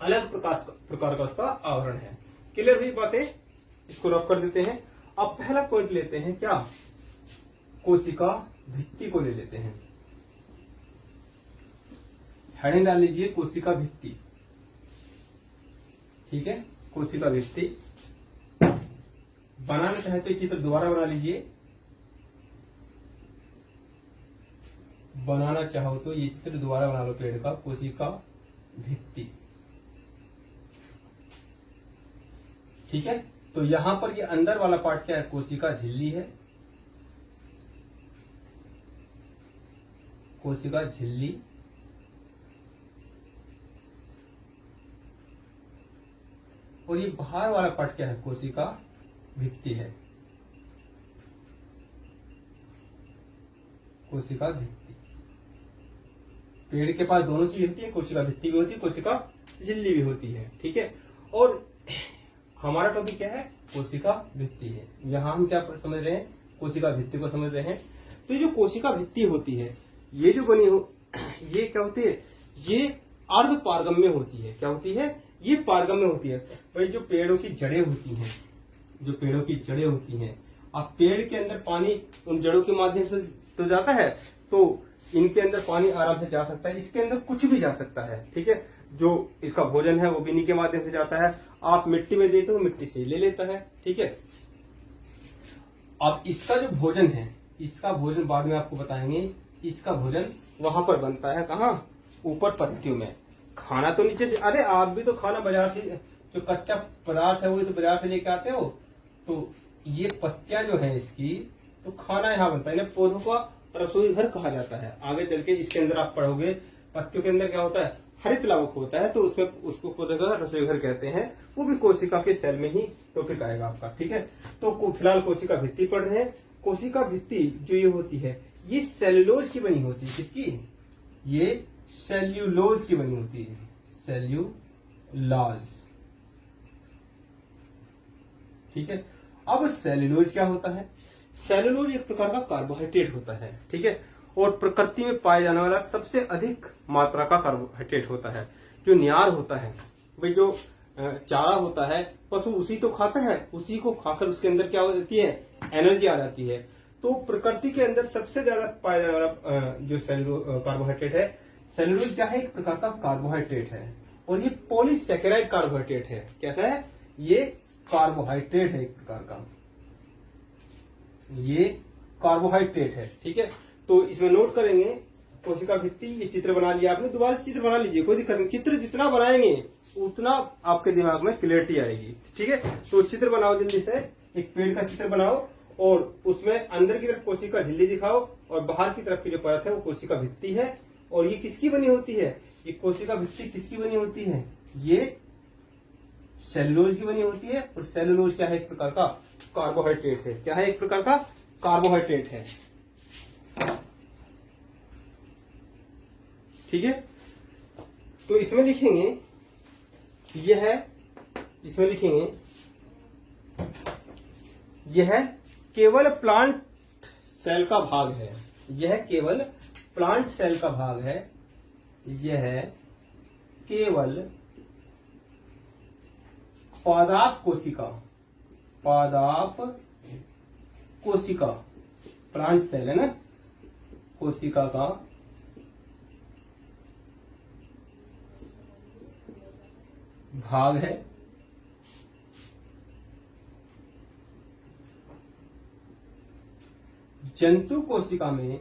अलग प्रकार का उसका आवरण है। क्लियर हुई बातें? इसको रफ कर देते हैं। अब पहला पॉइंट लेते हैं क्या? कोशिका भित्ति को ले लेते हैं। हेडिंग डाल लीजिए कोशिका भित्ति। ठीक है, कोशिका भित्ति। बनाना चाहे तो चित्र दोबारा बना लीजिए, बनाना चाहो तो ये चित्र दोबारा बना लो पेड़ का, कोशिका भित्ति। ठीक है, तो यहां पर ये अंदर वाला पार्ट क्या है? कोशिका झिल्ली है, कोशिका झिल्ली। और ये बाहर वाला पार्ट क्या है? कोशिका भित्ति है, कोशिका भित्ति। पेड़ के पास दोनों चीज होती है, कोशिका भित्ति भी होती है, कोशिका झिल्ली भी होती है। ठीक है, और हमारा टॉपिक क्या है? कोशिका भित्ति है। यहां हम क्या समझ रहे हैं? कोशिका भित्ति को समझ रहे हैं। तो ये जो कोशिका भित्ति होती है, ये जो बनी हो, ये क्या होती है? ये अर्ध पारगम्य होती है। क्या होती है? ये पारगम्य होती है। भाई जो पेड़ों की जड़ें होती हैं, जो पेड़ों की जड़ें होती हैं, अब पेड़ के अंदर पानी उन जड़ों के माध्यम से तो जाता है, तो इनके अंदर पानी आराम से जा सकता है, इसके अंदर कुछ भी जा सकता है। ठीक है, जो इसका भोजन है वो भी इन्हीं के माध्यम से जाता है। आप मिट्टी में देते हो, मिट्टी से ले लेता है। ठीक है, अब इसका जो भोजन है, इसका भोजन बाद में आपको बताएंगे। इसका भोजन वहां पर बनता है, कहाँ? ऊपर पत्तियों में। खाना तो नीचे से, अरे आप भी तो खाना बाजार से, जो कच्चा पदार्थ है वो तो बाजार से लेके आते हो। तो ये पत्तियां जो है इसकी, तो खाना यहाँ बनता है। इन्हें पौधों का रसोई घर कहा जाता है। आगे चल के इसके अंदर आप पढ़ोगे, पत्तियों के अंदर क्या होता है? हरित लावक होता है, तो उसमें उसको पौधे का रसोई घर कहते हैं। वो भी कोशिका के सेल में ही टॉपिक आएगा आपका। ठीक है, तो फिलहाल कोशिका भित्ति पढ़ रहे हैं। कोशिका भित्ति जो ये होती है, ये सेल्यूलोज की बनी होती है। किसकी? ये सेल्यूलोज की बनी होती है, सेल्यूलोज। ठीक है, अब सेल्यूलोज क्या होता है? सेल्यूलोज एक प्रकार का कार्बोहाइड्रेट होता है। ठीक है, और प्रकृति में पाए जाने वाला सबसे अधिक मात्रा का कार्बोहाइड्रेट होता है। जो न्यार होता है, भाई जो चारा होता है, पशु उसी तो खाता है, उसी को खाकर उसके अंदर क्या हो जाती है? एनर्जी आ जाती है। तो प्रकृति के अंदर सबसे ज्यादा पाया जाने वाला जो कार्बोहाइड्रेट है, सेल्यूलोज क्या है? एक प्रकार का कार्बोहाइड्रेट है, और ये पॉलीसैकेराइड कार्बोहाइड्रेट है। कैसा है? ये कार्बोहाइड्रेट है एक प्रकार का, ये कार्बोहाइड्रेट है। ठीक है, तो इसमें नोट करेंगे कोशिका भित्ति। ये चित्र बना लिया आपने, दोबारा से चित्र बना लीजिए, कोई दिक्कत नहीं। चित्र जितना बनाएंगे उतना आपके दिमाग में क्लियरिटी आएगी। ठीक है, तो चित्र बनाओ जल्दी से। एक पेड़ का चित्र बनाओ और उसमें अंदर की तरफ कोशिका झिल्ली दिखाओ और बाहर की तरफ की जो परत है वो कोशिका भित्ति है। और ये किसकी बनी होती है? ये कोशिका भित्ति किसकी बनी होती है? ये सेल्यूलोज की बनी होती है। और सेल्यूलोज क्या है? एक प्रकार का कार्बोहाइड्रेट है। क्या है? एक प्रकार का कार्बोहाइड्रेट है। ठीक है, तो इसमें लिखेंगे यह है, इसमें लिखेंगे यह केवल प्लांट सेल का भाग है। यह केवल प्लांट सेल का भाग है। यह केवल पादप कोशिका, पादप कोशिका, प्लांट सेल है ना, कोशिका का भाग है। जंतु कोशिका में,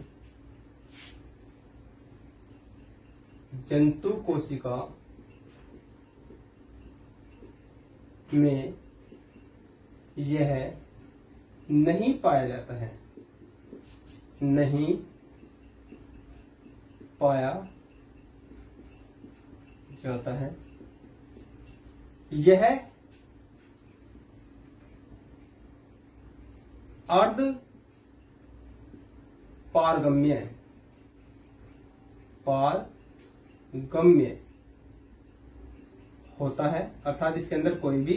जंतु कोशिका में यह नहीं पाया जाता है, नहीं पाया जाता है। यह अर्ध पारगम्य, पारगम्य होता है, अर्थात इसके अंदर कोई भी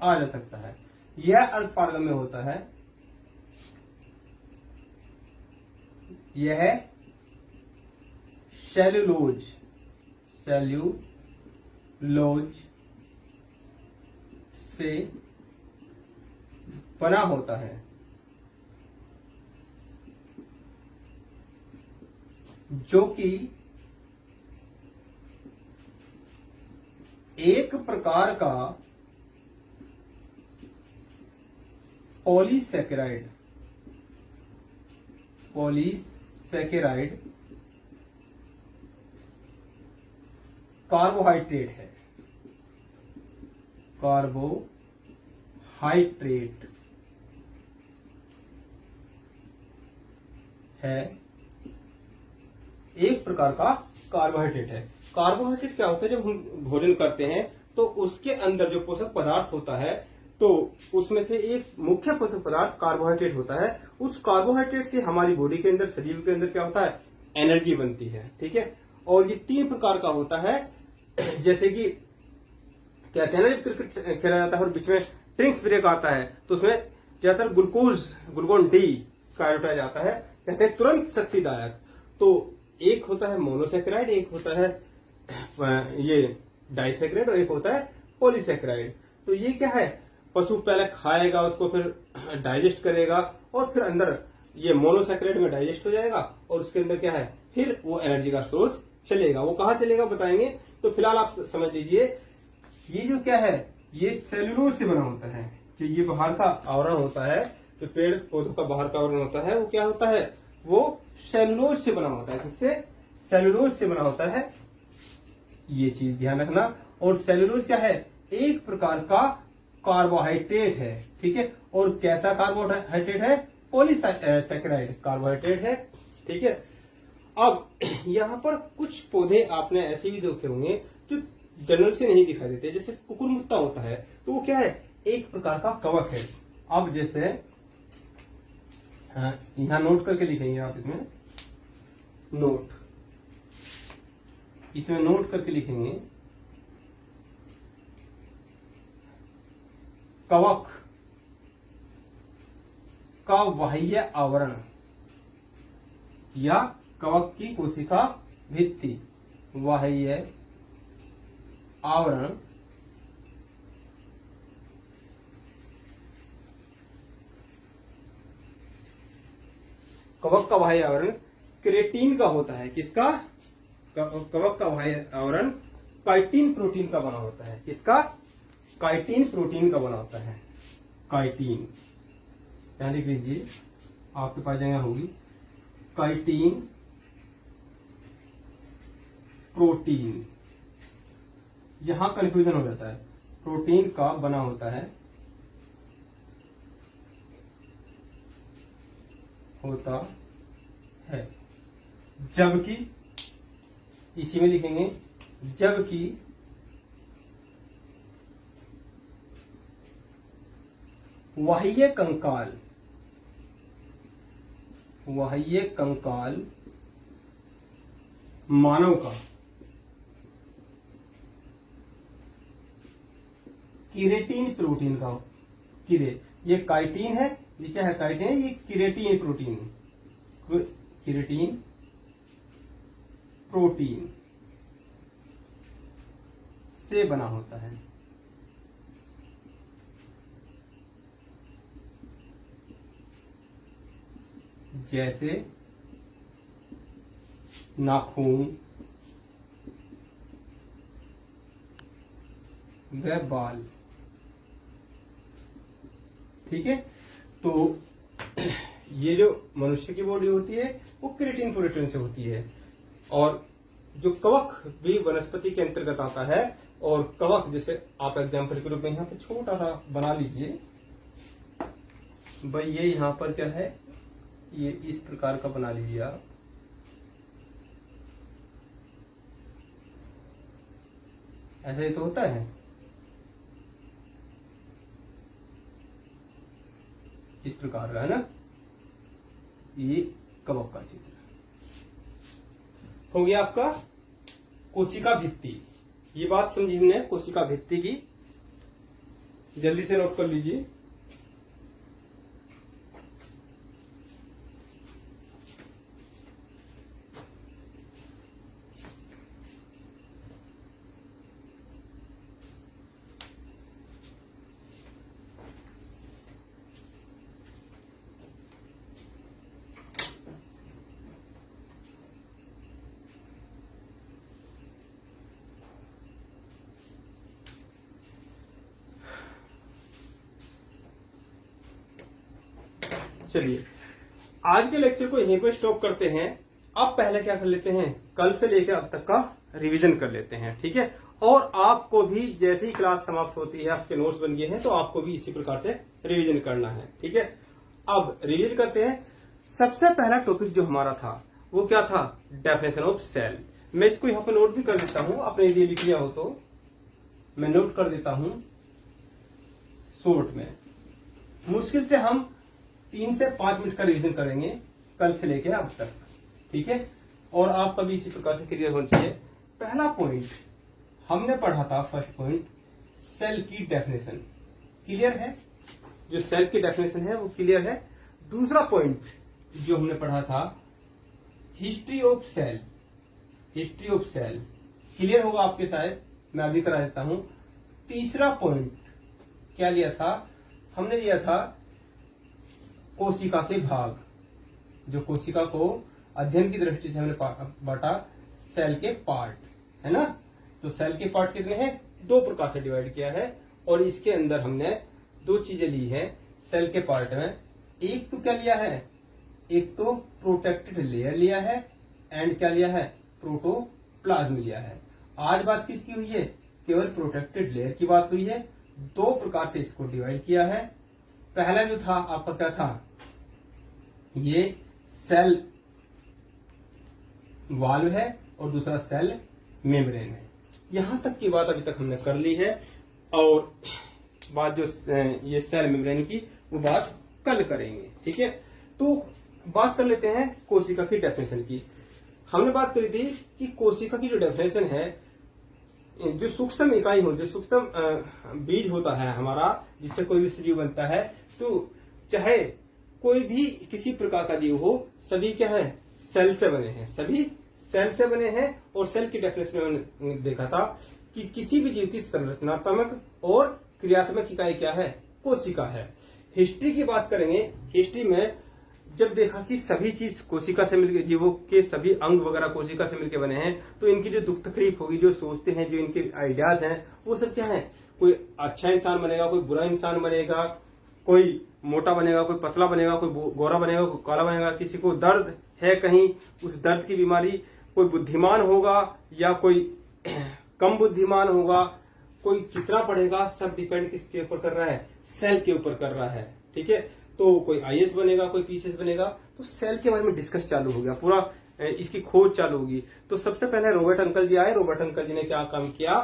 आ जा सकता है। यह अर्ध पारगम्य होता है, यह सेल्यूलोज, सेल्यूलोज से बना होता है, जो कि एक प्रकार का पॉलीसैकेराइड, पॉलीसैकेराइड कार्बोहाइड्रेट है, कार्बोहाइड्रेट है, एक प्रकार का कार्बोहाइड्रेट है। कार्बोहाइड्रेट क्या होता है, जब हम भोजन करते हैं तो उसके अंदर जो पोषक पदार्थ होता है, तो उसमें से एक मुख्य पोषक पदार्थ कार्बोहाइड्रेट होता है। उस कार्बोहाइड्रेट से हमारी बॉडी के अंदर, शरीर के अंदर क्या होता है, एनर्जी बनती है, ठीक है। और ये 3 प्रकार का होता है, जैसे कि कहते हैं ना, जब क्रिकेट खेला जाता है और बीच में ड्रिंक्स ब्रेक आता है तो उसमें ज्यादातर ग्लूकोन डी का उठाया जाता है, कहते हैं तुरंत शक्तिदायक। तो एक होता है मोनोसैकेराइड, एक होता है ये डाइसैकेराइड और एक होता है पॉलीसैकेराइड। तो ये क्या है, पशु पहले खाएगा, उसको फिर डाइजेस्ट करेगा और फिर अंदर ये मोनोसैकेराइड में डाइजेस्ट हो जाएगा और उसके अंदर क्या है, फिर वो एनर्जी का सोर्स चलेगा। वो कहाँ चलेगा बताएंगे। तो फिलहाल आप समझ लीजिए, ये जो क्या है, ये सेल्यूलोज से बना होता है। जो ये बाहर का आवरण होता है, जो पेड़ पौधों का बाहर का आवरण होता है, वो क्या होता है, वो सेल्यूलोज से बना होता है। किससे, सेल्यूलोज से बना होता है, ये चीज ध्यान रखना। और सेल्यूलोज क्या है, एक प्रकार का कार्बोहाइड्रेट है, ठीक है। और कैसा कार्बोहाइड्रेट है, पॉलीसैकेराइड कार्बोहाइड्रेट है, ठीक है। अब यहाँ पर कुछ पौधे आपने ऐसे भी देखे होंगे जो जनरल से नहीं दिखाई देते, जैसे कुकुरमुत्ता होता है, तो वो क्या है, एक प्रकार का कवक है। अब जैसे यहाँ नोट करके लिखेंगे आप, इसमें नोट करके लिखेंगे, कवक का बाह्य आवरण या कवक की कोशिका भित्ति, बाह्य आवरण कवक का बाह्य आवरण केराटिन का होता है। किसका, कवक का बाह्य आवरण काइटिन प्रोटीन का बना होता है। किसका, काइटिन प्रोटीन का बना होता है, काइटिन। ध्यान लिख लीजिए, आपके पास जगह होगी, काइटिन प्रोटीन। यहां कंफ्यूजन हो जाता है, प्रोटीन का बना होता है, जबकि इसी में लिखेंगे, जबकि बाह्य कंकाल मानव का केराटिन प्रोटीन का, ये काइटिन है, ये क्या है, काइटिन है, ये केराटिन प्रोटीन से बना होता है। जैसे नाखून व बाल, ठीक है। तो ये जो मनुष्य की बॉडी होती है वो केराटिन प्रोटीन से होती है। और जो कवक भी वनस्पति के अंतर्गत आता है, और कवक जैसे आप एग्जाम्पल के रूप में यहाँ पे छोटा सा बना लीजिए, भाई ये यहाँ पर क्या है, ये इस प्रकार का बना लीजिए आप। ऐसा ही तो होता है। इस प्रकार का है ना, ये कवक का चित्र हो गया आपका कोशिका भित्ति। ये बात समझी हमने कोशिका भित्ति की, जल्दी से नोट कर लीजिए। चलिए आज के लेक्चर को यहीं पे स्टॉप करते हैं। अब पहले क्या कर लेते हैं, कल से लेकर अब तक का रिवीजन कर लेते हैं, ठीक है। और आपको भी जैसे ही क्लास समाप्त होती है, आपके नोट्स बन गए हैं, तो आपको भी इसी प्रकार से रिवीजन करना है, ठीक है। अब रिवीजन करते हैं। सबसे पहला टॉपिक जो हमारा था वो क्या था, डेफिनेशन ऑफ सेल। मैं इसको यहाँ पे नोट भी कर देता हूं, आपने यदि लिख लिया हो तो मैं नोट कर देता हूं शॉर्ट में। मुश्किल से हम 3 से 5 मिनट का रिवीजन करेंगे कल से लेकर अब तक, ठीक है। और आपका भी इसी प्रकार से क्लियर होना चाहिए। पहला पॉइंट हमने पढ़ा था, फर्स्ट पॉइंट सेल की डेफिनेशन क्लियर है, जो सेल की डेफिनेशन है वो क्लियर है। दूसरा पॉइंट जो हमने पढ़ा था history of cell, history of cell clear होगा आपके शायद, मैं अभी करा देता हूं। तीसरा पॉइंट क्या लिया था, हमने लिया था कोशिका के भाग, जो कोशिका को अध्ययन की दृष्टि से हमने बांटा सेल के पार्ट, है ना। तो सेल के पार्ट कितने हैं, 2 प्रकार से डिवाइड किया है। और इसके अंदर हमने 2 चीजें ली है सेल के पार्ट में। एक तो क्या लिया है, एक तो प्रोटेक्टेड लेयर लिया है, एंड क्या लिया है, प्रोटोप्लाज्म लिया है। आज बात किसकी हुई है, केवल प्रोटेक्टेड लेयर की बात हुई है। 2 प्रकार से इसको डिवाइड किया है। पहला जो था आपका क्या था, ये सेल वाल्व है और दूसरा सेल मेम्ब्रेन है। यहां तक की बात अभी तक हमने कर ली है, और बात जो ये सेल मेम्ब्रेन की वो बात कल करेंगे, ठीक है। तो बात कर लेते हैं कोशिका की डेफिनेशन की। हमने बात करी थी कि कोशिका की जो डेफिनेशन है, जो सूक्ष्म इकाई हो, जो सूक्ष्म बीज होता है हमारा, जिससे कोई भी सजीव बनता है, तो चाहे कोई भी किसी प्रकार का जीव हो, सभी क्या है, सेल से बने हैं, सभी सेल से बने हैं। और सेल की डेफिनेशन में मैंने देखा था कि किसी भी जीव की संरचनात्मक और क्रियात्मक इकाई क्या है, कोशिका है। हिस्ट्री की बात करेंगे। हिस्ट्री में जब देखा कि सभी चीज कोशिका से मिलकर, जीवों के सभी अंग वगैरह कोशिका से मिलकर बने हैं, तो इनकी जो दुख तकलीफ होगी, जो सोचते हैं, जो इनके आइडियाज हैं, वो सब क्या है, कोई अच्छा इंसान बनेगा, कोई बुरा इंसान बनेगा, कोई मोटा बनेगा, कोई पतला बनेगा, कोई गोरा बनेगा, कोई काला बनेगा, किसी को दर्द है कहीं, उस दर्द की बीमारी, कोई बुद्धिमान होगा या कोई कम बुद्धिमान होगा, कोई कितना पढ़ेगा, सब डिपेंड किसके ऊपर कर रहा है, सेल के ऊपर कर रहा है, ठीक है। तो कोई आईएएस बनेगा, कोई पीसीएस बनेगा, तो सेल के बारे में डिस्कस चालू हो गया, पूरा इसकी खोज चालू होगी। तो सबसे पहले रॉबर्ट अंकल जी आए। रॉबर्ट अंकल जी ने क्या काम किया,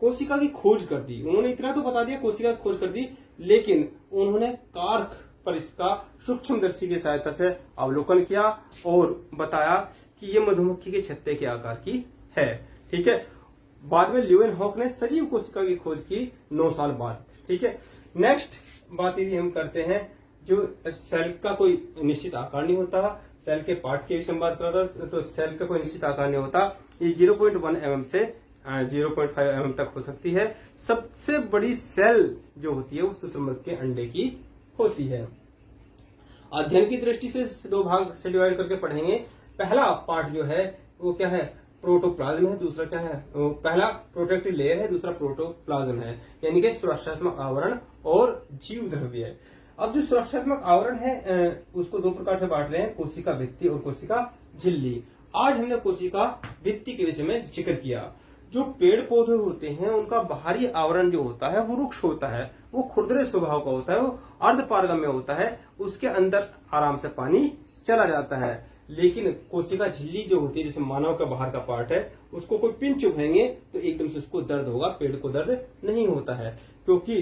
कोशिका की खोज कर दी। उन्होंने इतना तो बता दिया, कोशिका की खोज कर दी, लेकिन उन्होंने कार्क पर इसका सूक्ष्मदर्शी की सहायता से अवलोकन किया और बताया कि ये मधुमक्खी के छत्ते के आकार की है, ठीक है। बाद में ल्यूवेनहॉक ने सजीव कोशिका की खोज की 9 साल बाद, ठीक है। नेक्स्ट बात यदि हम करते हैं, जो सेल का कोई निश्चित आकार नहीं होता, सेल के पार्ट के विषय में बात करता, तो सेल का कोई निश्चित आकार नहीं होता। ये 0.1 mm से 0.5 mm तक हो सकती है। सबसे बड़ी सेल जो होती है वो शुतुरमुर्ग के अंडे की होती है। अध्ययन की दृष्टि से 2 भाग से डिवाइड करके पढ़ेंगे। पहला पार्ट जो है वो क्या है, प्रोटोप्लाज्म है, दूसरा क्या है, पहला प्रोटेक्टिव लेयर है, दूसरा प्रोटोप्लाज्म है, यानी कि सुरक्षात्मक आवरण और जीव द्रव्य। अब जो सुरक्षात्मक आवरण है उसको 2 प्रकार से बांट रहे हैं, कोशिका भित्ति और कोशिका झिल्ली। आज हमने कोशिका भित्ति के विषय में जिक्र किया। जो पेड़ पौधे होते हैं उनका बाहरी आवरण जो होता है वो रुक्ष होता है, वो खुरदरे स्वभाव का होता है, वो अर्धपारगम्य होता है, उसके अंदर आराम से पानी चला जाता है। लेकिन कोशिका झिल्ली जो होती है, जैसे मानव का बाहर का पार्ट है, उसको कोई पिन चुभाएंगे तो एकदम से उसको दर्द होगा, पेड़ को दर्द नहीं होता है, क्योंकि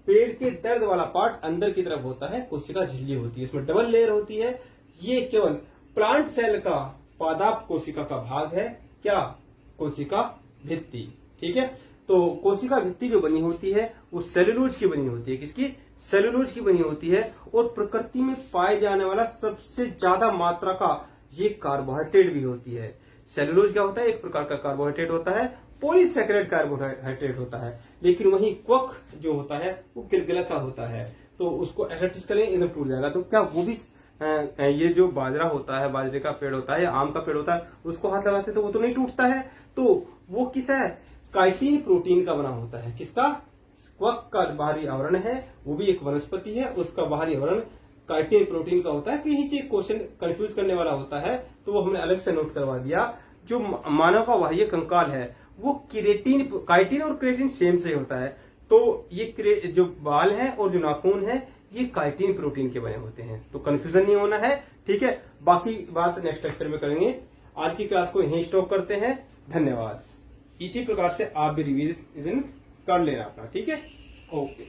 पेड़ के दर्द वाला पार्ट अंदर की तरफ होता है, कोशिका झिल्ली होती है, इसमें डबल लेयर होती है। ये केवल प्लांट सेल का पादाप कोशिका का भाग है, क्या? कोशिका भित्ति। ठीक है, तो कोशिका भित्ति जो बनी होती है वो सेलुलोज की बनी होती है। किसकी? सेलुलोज की बनी होती है। और प्रकृति में पाए जाने वाला सबसे ज्यादा मात्रा का ये कार्बोहाइड्रेट भी होती है। सेलुलोज क्या होता है? एक प्रकार का कार्बोहाइड्रेट होता है, पॉलीसैकेराइड कार्बोहाइड्रेट होता है। लेकिन वही क्वक जो होता है वो गिलगिला सा होता है, तो उसको एसेटिस करें एकदम टूट जाएगा। तो क्या वो भी ये जो बाजरा होता है, बाजरे का पेड़ होता है या आम का पेड़ होता है, उसको हाथ लगाते तो वो तो नहीं टूटता है। तो वो किस है? काइटिन प्रोटीन का बना होता है। किसका? क्वक का बाहरी आवरण है, वो भी एक वनस्पति है, उसका बाहरी आवरण काइटिन प्रोटीन का होता है। कहीं से क्वेश्चन कंफ्यूज करने वाला होता है तो वो हमने अलग से नोट करवा दिया। जो मानव का बाह्य कंकाल है वो किरेटिन, काइटिन और क्रेटिन सेम से होता है। तो ये जो बाल है और जो नाखून है ये काइटिन प्रोटीन के बने होते हैं, तो कंफ्यूजन नहीं होना है। ठीक है, बाकी बात नेक्स्ट लेक्चर में करेंगे। आज की क्लास को यहीं स्टॉप करते हैं। धन्यवाद। इसी प्रकार से आप भी रिवीजन कर लेना अपना। ठीक है, ओके।